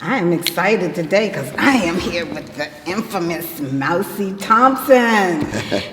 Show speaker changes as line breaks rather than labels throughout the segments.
I am excited today because I am here with the infamous Mousey Thompson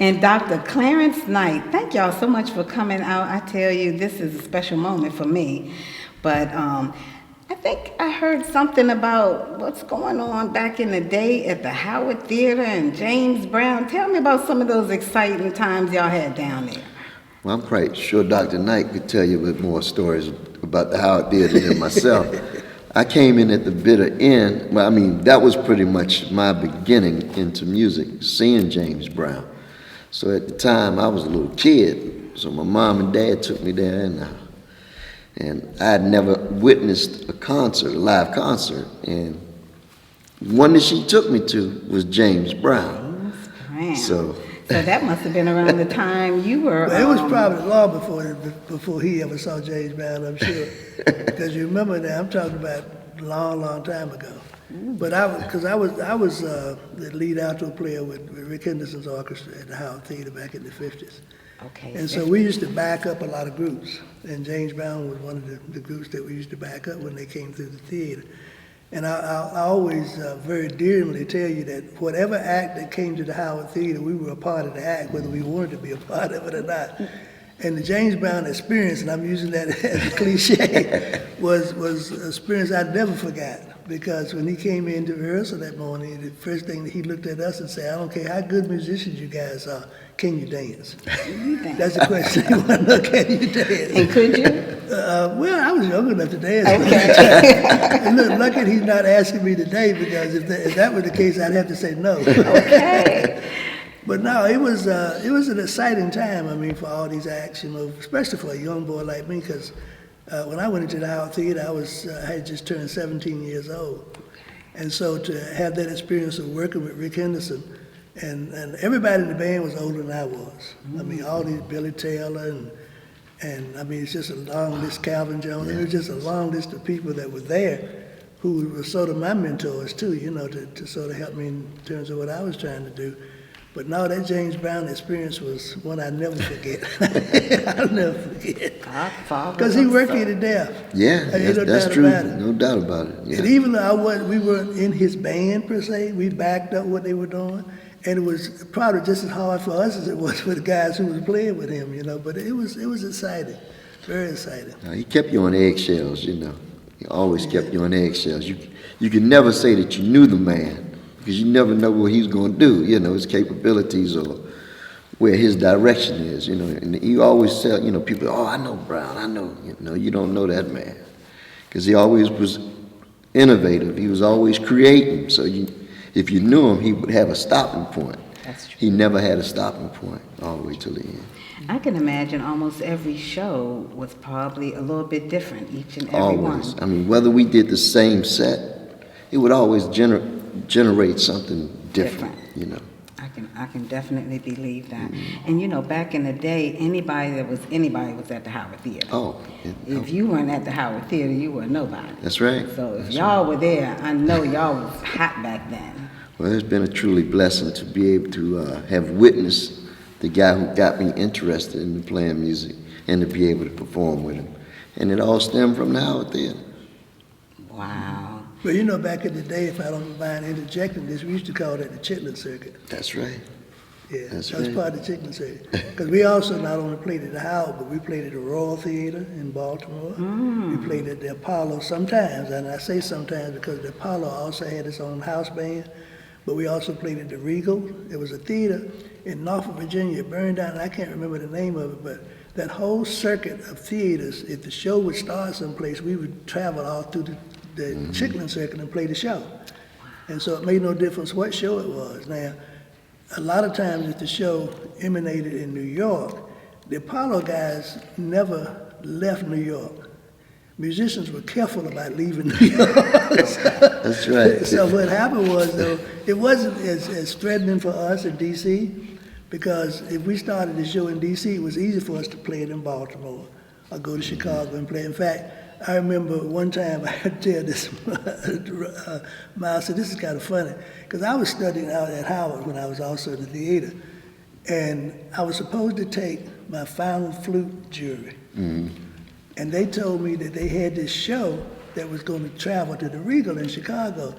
and Dr. Clarence Knight. Thank y'all so much for coming out. I tell you, this is a special moment for me. But I think I heard something about what's going on back in the day at the Howard Theater and James Brown. Tell me about some of those exciting times y'all had down there.
Well, I'm quite sure Dr. Knight could tell you a bit more stories about the Howard Theater than myself. I came in at the bitter end. Well, I mean, that was pretty much my beginning into music, seeing James Brown. So at the time, I was a little kid. So my mom and dad took me there, and I had never witnessed a concert, a live concert. And one that she took me to was James Brown.
So that must have been around the time you were.
Well, it was probably long before he ever saw James Brown, I'm sure. Because you remember that I'm talking about a long time ago. But I was the lead alto player with Rick Henderson's orchestra at the Howard Theater back in the 50s.
Okay.
And so we used to back up a lot of groups, and James Brown was one of the groups that we used to back up when they came through the theater. And I always very dearly tell you that whatever act that came to the Howard Theater, we were a part of the act, whether we wanted to be a part of it or not. And the James Brown experience, and I'm using that as a cliche, was an experience I never forgot. Because when he came into rehearsal that morning, the first thing that he looked at us and said, "I don't care how good musicians you guys are, can you dance?" That's the question he wanted to know, can you dance?
And could you?
Well, I was young enough to dance.
Okay.
And look, lucky he's not asking me today, because if that were the case, I'd have to say no.
Okay.
But no, it was an exciting time, I mean, for all these acts, you know, especially for a young boy like me, because when I went into the Howard Theater, I had just turned 17 years old. And so to have that experience of working with Rick Henderson, and everybody in the band was older than I was. I mean, all these Billy Taylor, and I mean, it's just a long list, Calvin Jones, it was just a long list of people that were there who were sort of my mentors too, you know, to sort of help me in terms of what I was trying to do. But no, that James Brown experience was one I never forget. I'll never forget. Because he worked me to death.
Yeah, that's true. No doubt about it. Yeah.
And even though we weren't in his band per se, we backed up what they were doing. And it was probably just as hard for us as it was for the guys who was playing with him, you know. But it was exciting, very exciting.
He kept you on eggshells, you know. He always kept you on eggshells. You could never say that you knew the man, because you never know what he's going to do, you know, his capabilities or where his direction is, you know. And you always tell, you know, people, "Oh, I know Brown, I know." You know, you don't know that man, because he always was innovative. He was always creating. So if you knew him, he would have a stopping point.
That's true.
He never had a stopping point all the way to the end.
I can imagine almost every show was probably a little bit different, each and every
Always.
one.
I mean, whether we did the same set, it would always generate something different, you know.
I can definitely believe that. And you know, back in the day, anybody was at the Howard Theater. If you weren't at the Howard Theater, you were nobody.
That's right.
So if y'all were there, I know y'all was hot back then.
Well, it's been a truly blessing to be able to have witnessed the guy who got me interested in playing music and to be able to perform with him. And it all stemmed from the Howard Theater.
Wow.
But you know, back in the day, if I don't mind interjecting this, we used to call that the Chitlin Circuit.
That's right.
Yeah,
That's
that was
right.
part of the Chitlin Circuit. Because we also not only played at the Howard, but we played at the Royal Theater in Baltimore. We played at the Apollo sometimes, and I say sometimes because the Apollo also had its own house band. But we also played at the Regal. It was a theater in Norfolk, Virginia. It burned down, and I can't remember the name of it, but that whole circuit of theaters, if the show would start someplace, we would travel all through the Chitlin Circuit and play the show. And so it made no difference what show it was. Now, a lot of times if the show emanated in New York, the Apollo guys never left New York. Musicians were careful about leaving New York.
That's right.
So what happened was, though, it wasn't as threatening for us in D.C., because if we started the show in D.C., it was easy for us to play it in Baltimore or go to Chicago and play. In fact, I remember one time I had to tell this, Miles, this is kind of funny, because I was studying out at Howard when I was also in the theater, and I was supposed to take my final flute jury. And they told me that they had this show that was going to travel to the Regal in Chicago.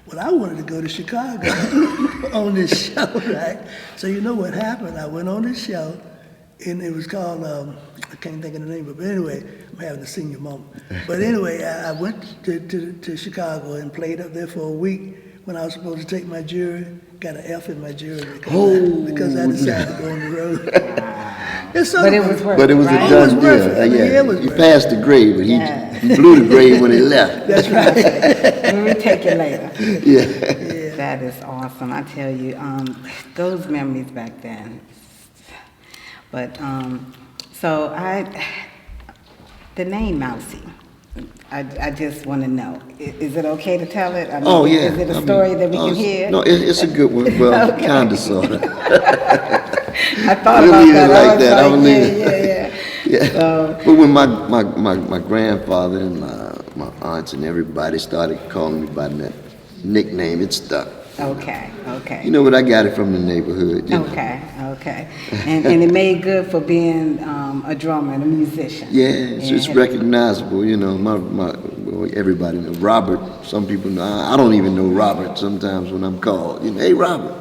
Well, I wanted to go to Chicago on this show, right? So you know what happened? I went on this show, and it was called, I can't think of the name of it, but anyway, I'm having a senior moment. But anyway, I went to Chicago and played up there for a week when I was supposed to take my jury. Got an F in my jury because I decided to go on the road.
But it was worth
But it was
right?
a done
It was worth
deal.
it. I mean,
Yeah,
it was
he
worth
passed the grade, but
Yeah.
he blew the grade when he left.
That's right.
We'll take it later.
Yeah.
That is awesome. I tell you, those memories back then. But so the name Mousey. I just want to know. Is it okay to tell it? I mean,
Oh, yeah.
Is it a story that we can hear?
No, it's a good one. Well,
Okay.
kind of, sort of.
I thought
We'll
about
leave it
that.
like
I was
that. I
like,
will leave it.
yeah.
Yeah.
So,
But when my grandfather and my aunts and everybody started calling me by that nickname, it stuck.
okay.
You know what? I got it from the neighborhood. You know.
Okay. And it made good for being a drummer and a musician.
Yeah, it's just recognizable. You know, well, everybody knows Robert. Some people know. I don't even know Robert sometimes when I'm called. You know, hey Robert.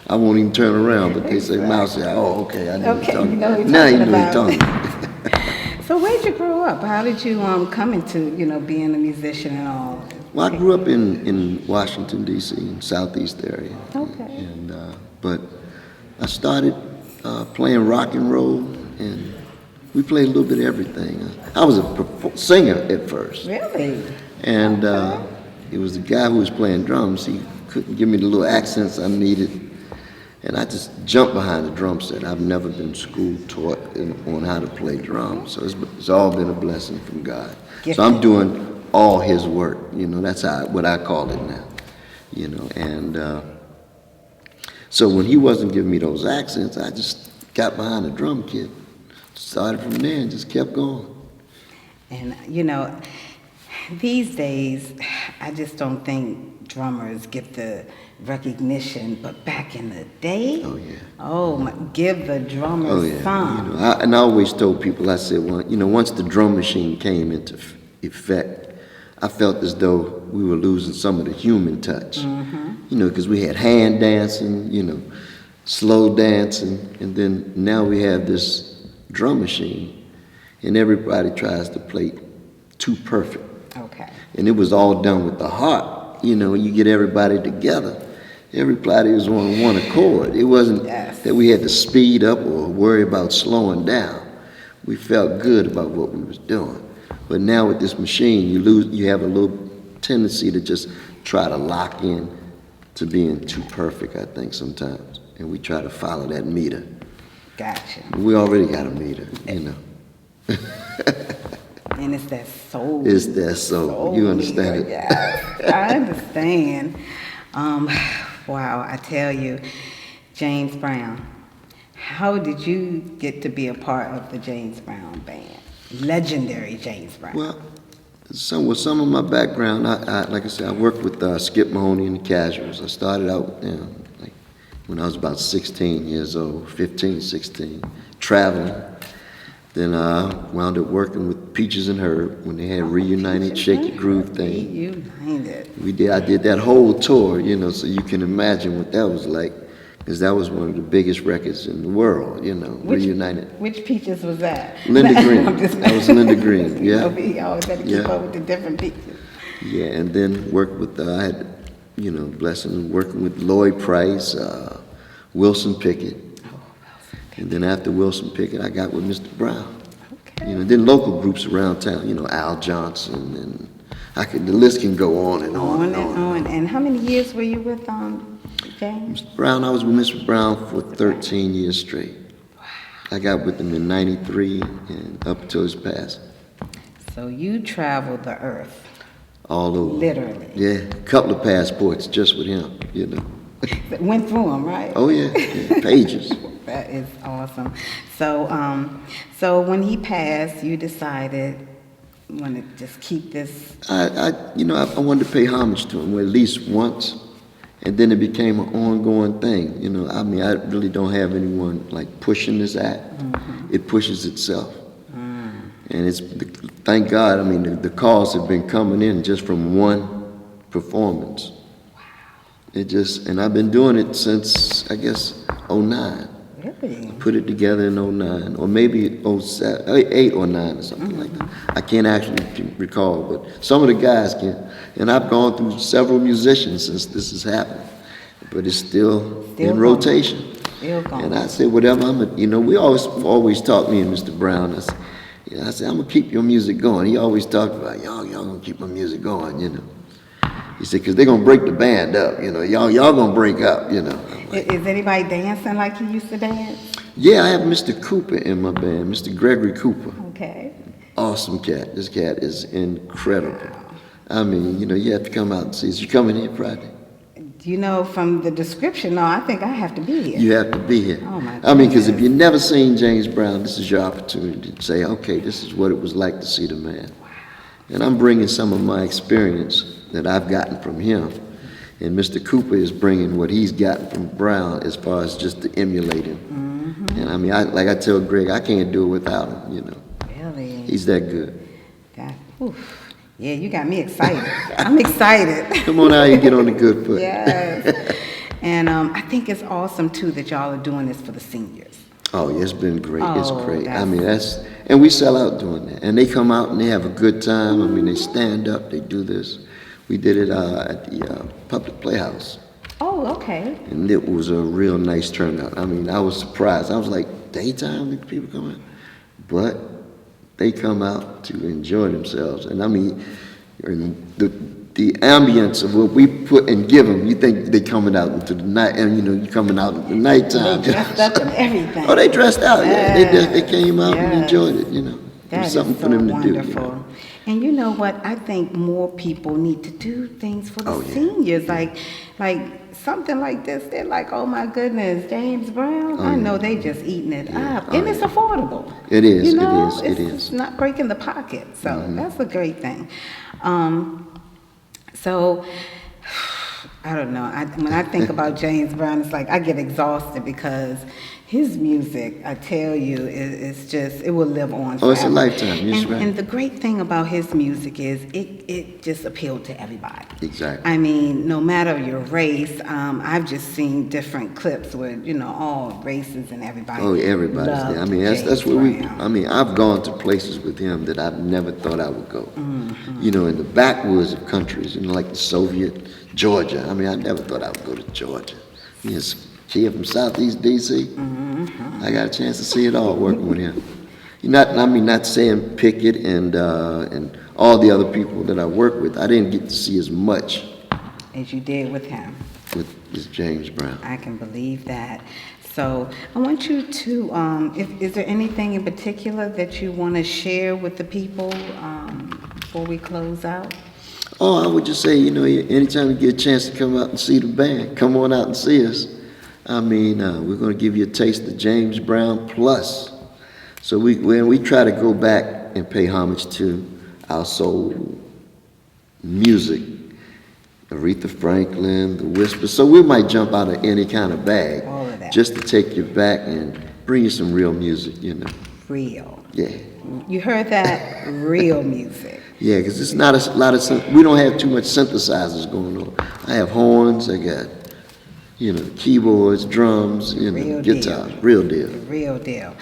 I won't even turn around, but they say Mousey. Oh, okay. I know
Okay,
what
you
you're
know
talking
what
Now you
you're
know what
talking
you're talking
So where'd you grow up? How did you come into being a musician and all?
Well, I grew up in Washington, D.C., in southeast area.
Okay.
And but I started playing rock and roll, and we played a little bit of everything. I was a singer at first,
Really?
and it was the guy who was playing drums. He couldn't give me the little accents I needed, and I just jumped behind the drum set. I've never been school taught on how to play drums, so it's all been a blessing from God. So I'm doing all His work. You know, that's what I call it now. You know, and so when he wasn't giving me those accents, I just got behind the drum kit, started from there, and just kept going.
And these days, I just don't think drummers get the recognition. But back in the day,
Oh yeah.
Give the drummers
Oh yeah.
some.
You know, I always told people, I said, well, once the drum machine came into effect, I felt as though we were losing some of the human touch.
Mm-hmm.
Because we had hand dancing, slow dancing, and then now we have this drum machine, and everybody tries to play too perfect.
Okay.
And it was all done with the heart. When you get everybody together, everybody was on one accord. It wasn't that we had to speed up or worry about slowing down. We felt good about what we was doing. But now with this machine, you have a little tendency to just try to lock in to being too perfect, I think, sometimes. And we try to follow that meter.
Gotcha.
We already got a meter,
And it's that soul.
It's that soul. You understand it?
Yeah, I understand. Wow, I tell you, James Brown, how did you get to be a part of the James Brown band? Legendary James Brown.
Well, with some of my background, I like I said, I worked with Skip Mahoney and the Casuals. I started out like when I was about 16 years old, 15, 16, traveling. Then I wound up working with Peaches and Herb when they had Reunited, Shake Your Groove thing.
Reunited.
I did that whole tour, so you can imagine what that was like, because that was one of the biggest records in the world, Reunited.
Which Peaches was that?
Linda Green. That was Linda Green, yeah.
We always had to keep up with the different Peaches.
Yeah, and then worked with, I had, blessing of working with Lloyd Price, Wilson Pickett. And then after Wilson Pickett, I got with Mr. Brown.
Okay.
Then local groups around town, Al Johnson, and the list can go on and on and on.
And how many years were you with James?
Mr. Brown, I was with Mr. Brown for 13 years straight. Wow. I got with him in '93 and up until his passing.
So you traveled the earth.
All over.
Literally.
Yeah, a couple of passports just with him,
Went through them, right?
Oh yeah, pages.
That is awesome. So when he passed, you decided you want to just keep this.
I wanted to pay homage to him, at least once, and then it became an ongoing thing. I really don't have anyone like pushing this act. Mm-hmm. It pushes itself, and it's thank God, I mean, the calls have been coming in just from one performance. And I've been doing it since, I guess, '09.
Really?
Put it together in '09, or maybe '07, '08 or '09 or something like that. I can't actually recall, but some of the guys can. And I've gone through several musicians since this has happened, but it's still in
going.
rotation.
Still going.
And I said, whatever, we always talk, me and Mr. Brown, I said, I'm gonna keep your music going. He always talked about, y'all gonna keep my music going, He said, because they're going to break the band up, Y'all going to break up, Like,
is anybody dancing like you used to dance?
yeah, I have Mr. Cooper in my band, Mr. Gregory Cooper.
Okay.
Awesome cat. This cat is incredible. I mean, you have to come out and see us. You coming here Friday?
From the description, no, I think I have to be here.
You have to be here.
Oh, my
I mean, because if
goodness.
you've never seen James Brown, this is your opportunity to say, okay, this is what it was like to see the man. And I'm bringing some of my experience that I've gotten from him. And Mr. Cooper is bringing what he's gotten from Brown as far as just to emulate him. Mm-hmm. And I mean, like I tell Greg, I can't do it without him,
Really?
He's that good.
Oof. Yeah, you got me excited. I'm excited.
Come on out here and get on the good foot.
Yes. And I think it's awesome, too, that y'all are doing this for the seniors.
Oh, yeah, it's been great. It's
Oh,
great. I mean, and we sell out doing that. And they come out and they have a good time. I mean, they stand up, they do this. We did it at the public playhouse.
Oh, okay.
And it was a real nice turnout. I mean, I was surprised. I was like, daytime, people come out? But they come out to enjoy themselves. And I mean, the ambience of what we put and give them, you think they coming out into the night, and you're coming out in the nighttime.
They dressed up and everything.
Oh, they dressed out, yeah.
Yes.
They came out and
Yes.
enjoyed it, It
That
was
is
something
so
for them to
wonderful.
do.
And you know what? I think more people need to do things for the
Oh, yeah.
seniors. Like something like this. They're like, oh my goodness, James Brown.
Oh,
I
yeah.
know they just eating it up.
Oh,
And it's
yeah.
affordable.
It is,
It's
it is.
not breaking the pocket. So
Mm-hmm.
that's a great thing. So I don't know. When I think about James Brown, it's like I get exhausted because his music, I tell you, it's just, it will live on forever.
Oh, it's a lifetime. Yes, right.
And the great thing about his music is it just appealed to everybody.
Exactly.
I mean, no matter your race, I've just seen different clips where, all races and everybody.
Oh, everybody's
loved
there. I mean, that's
James
where
Brown.
I've gone to places with him that I've never thought I would go.
Mm-hmm.
In the backwoods of countries, like the Soviet, Georgia. I mean, I never thought I would go to Georgia. Yes, kid from Southeast D.C.
Mm-hmm.
I got a chance to see it all working with him. Not saying Pickett and all the other people that I work with. I didn't get to see as much
As you did with him.
with this James Brown.
I can believe that. So I want you to, is there anything in particular that you want to share with the people before we close out?
Oh, I would just say, anytime you get a chance to come out and see the band, come on out and see us. I mean, we're going to give you a taste of James Brown Plus. So we try to go back and pay homage to our soul music, Aretha Franklin, the Whispers. So we might jump out of any kind of bag
All of that.
just to take you back and bring you some real music,
Real.
Yeah.
You heard that? Real music.
Yeah, because it's not a lot of, we don't have too much synthesizers going on. I have horns, I got, keyboards, drums,
Real
guitar,
deal.
real deal.
Real deal.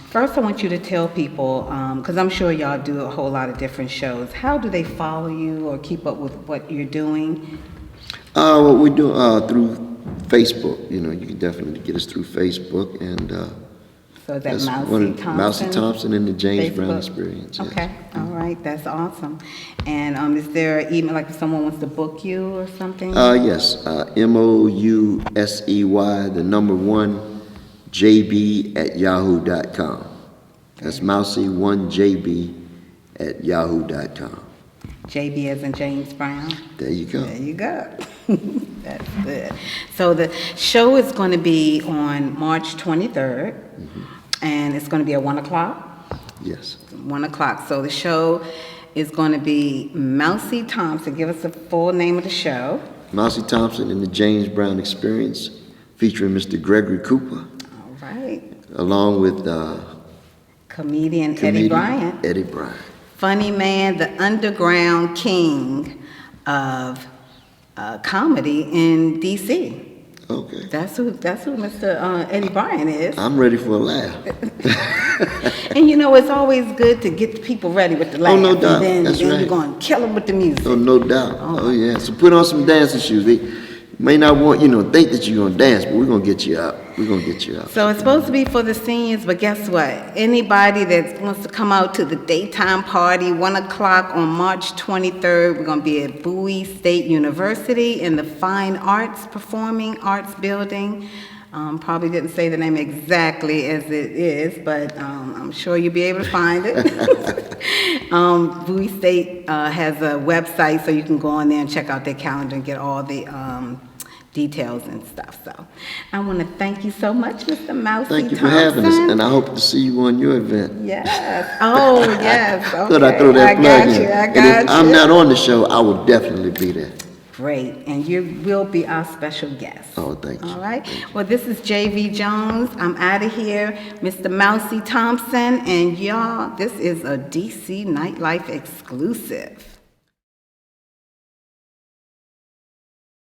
First, I want you to tell people, because I'm sure y'all do a whole lot of different shows. How do they follow you or keep up with what you're doing?
What we do through Facebook, you can definitely get us through Facebook, and
So that
that's
Mousey Thompson.
Mousey Thompson and the James Brown
Facebook?
Experience. Yes.
Okay, all right, that's awesome. And is there an email, like if someone wants to book you or something?
Yes, MOUSEY, the number 1, JB@yahoo.com. That's Mousey1JB@yahoo.com.
JB as in James Brown?
There you go.
There you go. That's good. So the show is going to be on March 23rd, and it's going to be at 1 o'clock.
Yes.
1 o'clock. So the show is going to be Mousey Thompson. Give us the full name of the show.
Mousey Thompson and the James Brown Experience, featuring Mr. Gregory Cooper,
All right.
along with
Comedian Eddie Bryant.
Eddie Bryant.
funny man, the underground king of comedy in D.C.
Okay.
That's who Mr. Eddie Bryan is.
I'm ready for a laugh.
And you know, it's always good to get the people ready with the laugh.
Oh, no doubt.
And
That's
then
right.
you're going to kill them with the music.
Oh, no doubt. Oh, yeah. So put on some dancing shoes. They may not want, think that you're going to dance, but we're going to get you out. We're going to get you out.
So it's supposed to be for the seniors, but guess what? Anybody that wants to come out to the daytime party, 1 o'clock on March 23rd, we're going to be at Bowie University in the Fine Arts Performing Arts Building. Probably didn't say the name exactly as it is, but I'm sure you'll be able to find it. Bowie State has a website, so you can go on there and check out their calendar and get all the details and stuff. So I want to thank you so much, Mr. Mousey Thompson.
Thank you for having us, and I hope to see you on your event.
Yes. Oh, yes. Okay.
Could I throw that plug in?
I
And
got
if
you.
I'm not on the show, I will definitely be there.
Great. And you will be our special guest.
Oh, thank you.
All right. Well, this is J.V. Jones. I'm out of here. Mr. Mousey Thompson. And y'all, this is a DC Nightlife exclusive.